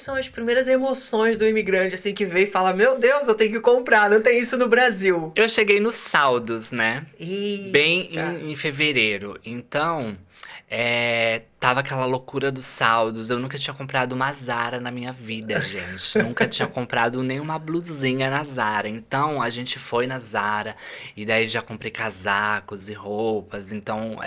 são as primeiras emoções do imigrante, assim, que vem e fala: Meu Deus, eu tenho que comprar, não tem isso no Brasil. Eu cheguei nos saldos, né? Bem Eita. em fevereiro. Então, tava aquela loucura dos saldos. Eu nunca tinha comprado uma Zara na minha vida, gente. Nunca tinha comprado nenhuma blusinha na Zara. Então, a gente foi na Zara e daí já comprei casacos e roupas. Então,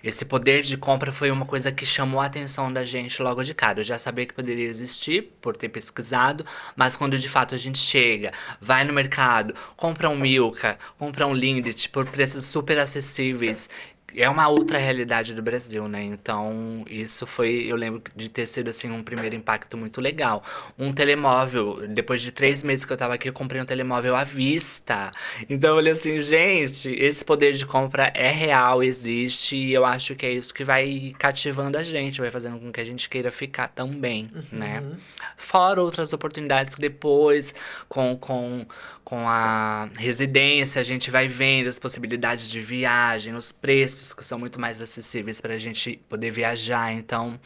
esse poder de compra foi uma coisa que chamou a atenção da gente logo de cara. Eu já sabia que poderia existir por ter pesquisado, mas quando de fato a gente chega, vai no mercado, compra um Milka, compra um Lindt por preços super acessíveis. É uma outra realidade do Brasil, né? Então, isso foi, eu lembro de ter sido, assim, um primeiro impacto muito legal. Um telemóvel, depois de 3 meses que eu tava aqui, eu comprei um telemóvel à vista. Então, eu falei assim, gente, esse poder de compra é real, existe, e eu acho que é isso que vai cativando a gente, vai fazendo com que a gente queira ficar também, né? Uhum. Fora outras oportunidades que depois, com, com, com a residência, a gente vai vendo as possibilidades de viagem, os preços que são muito mais acessíveis para a gente poder viajar. Então,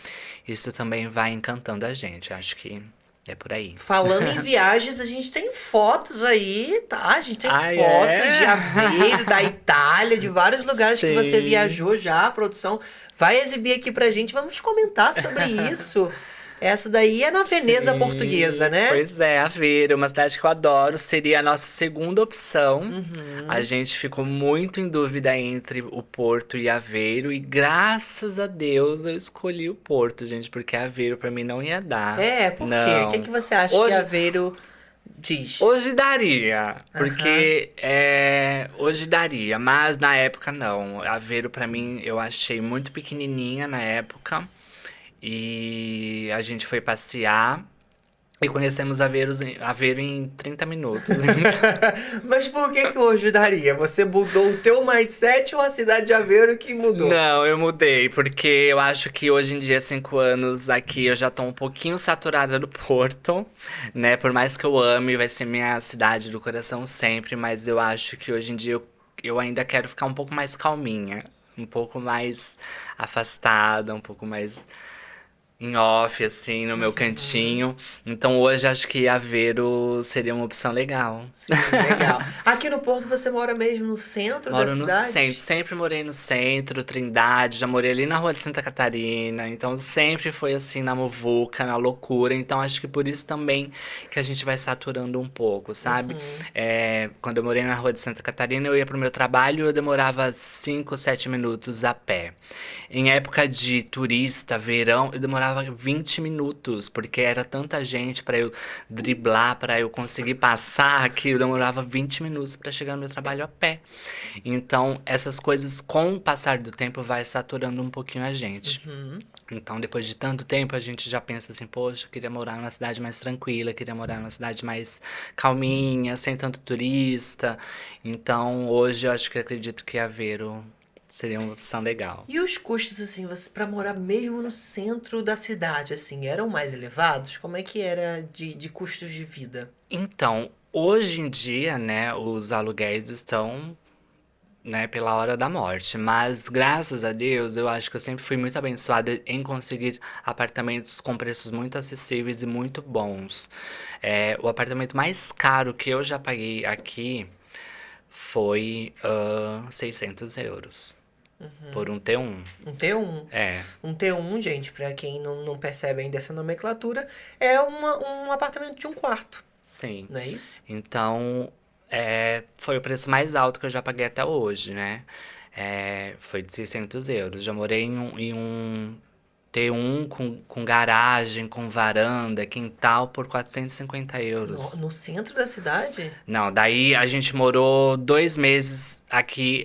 isso também vai encantando a gente. Acho que é por aí. Falando em viagens, a gente tem fotos aí, tá? A gente tem Ai, fotos de é? Aveiro, da Itália, de vários lugares que você Sim. viajou já. A produção vai exibir aqui pra gente. Vamos comentar sobre isso. Essa daí é na Veneza portuguesa, Sim, né? pois é, Aveiro, uma cidade que eu adoro, seria a nossa segunda opção. A Uhum. gente ficou muito em dúvida entre o Porto e Aveiro, e graças a Deus eu escolhi o Porto, gente, porque Aveiro pra mim não ia dar. É, por quê? O que Não. que você acha que Hoje, Aveiro diz? hoje daria, Aham. porque hoje daria, mas na época não. Aveiro pra mim eu achei muito pequenininha na época. E a gente foi passear. E conhecemos Aveiro em 30 minutos. Mas por que que hoje daria? Você mudou o teu mindset ou a cidade de Aveiro que mudou? Não, eu mudei, porque eu acho que hoje em dia, 5 anos aqui, eu já tô um pouquinho saturada do Porto, né? Por mais que eu ame, vai ser minha cidade do coração sempre, mas eu acho que hoje em dia eu ainda quero ficar um pouco mais calminha, um pouco mais afastada, um pouco mais em off, assim, no meu Uhum. cantinho. Então hoje acho que Aveiro seria uma opção legal. Sim, legal. Aqui no Porto você mora mesmo no centro da Moro no centro, cidade? sempre morei no centro, Trindade, já morei ali na rua de Santa Catarina, então sempre foi assim na muvuca, na loucura, então acho que por isso também que a gente vai saturando um pouco, sabe? Uhum. Quando eu morei na rua de Santa Catarina, eu ia pro meu trabalho e eu demorava 5, 7 minutos a pé. Em época de turista, verão, eu demorava 20 minutos, porque era tanta gente pra eu driblar, pra eu conseguir passar, que eu demorava 20 minutos pra chegar no meu trabalho a pé. Então, essas coisas, com o passar do tempo, vai saturando um pouquinho a gente. Uhum. Então, depois de tanto tempo, a gente já pensa assim, poxa, eu queria morar numa cidade mais tranquila, queria morar numa cidade mais calminha, sem tanto turista. Então, hoje eu acho que acredito que Aveiro seria uma opção legal. E os custos, assim, você para morar mesmo no centro da cidade, assim, eram mais elevados? Como é que era de custos de vida? Então, hoje em dia, né, os aluguéis estão, né, pela hora da morte. Mas graças a Deus, eu acho que eu sempre fui muito abençoada em conseguir apartamentos com preços muito acessíveis e muito bons. O apartamento mais caro que eu já paguei aqui foi 600 euros por um T1. Um T1. É, Um T1, gente, para quem não percebe ainda essa nomenclatura, é um apartamento de um quarto, sim. não é isso? Então, foi o preço mais alto que eu já paguei até hoje, né? Foi de 600 euros. Já morei em um T1 com garagem, com varanda, quintal por 450 No, euros. no centro da cidade? Não, daí a gente morou 2 meses aqui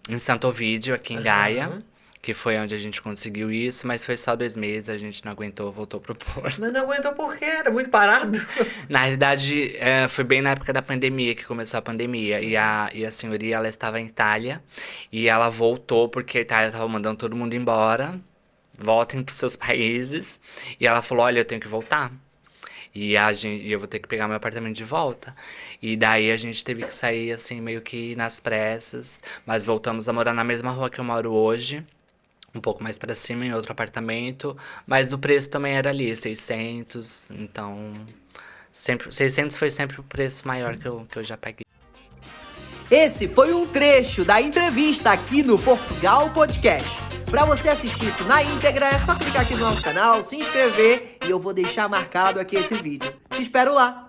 em Santo Ovídio, aqui em Gaia, Aham. que foi onde a gente conseguiu isso, mas foi só 2 meses, a gente não aguentou, voltou pro Mas Porto. não aguentou por quê? Era muito parado. Na realidade, foi bem na época da pandemia que começou a pandemia. E a senhoria, ela estava em Itália. E ela voltou porque a Itália estava mandando todo mundo embora. Voltem para seus países. E ela falou: Olha, eu tenho que voltar. E eu vou ter que pegar meu apartamento de volta. E daí a gente teve que sair, assim, meio que nas pressas. Mas voltamos a morar na mesma rua que eu moro hoje. um pouco mais pra cima em outro apartamento, mas o preço também era ali, 600, então sempre 600 foi sempre o preço maior que eu já paguei. Esse foi um trecho da entrevista aqui no Portugal Podcast. Para você assistir isso na íntegra, é só clicar aqui no nosso canal, se inscrever e eu vou deixar marcado aqui esse vídeo. Te espero lá!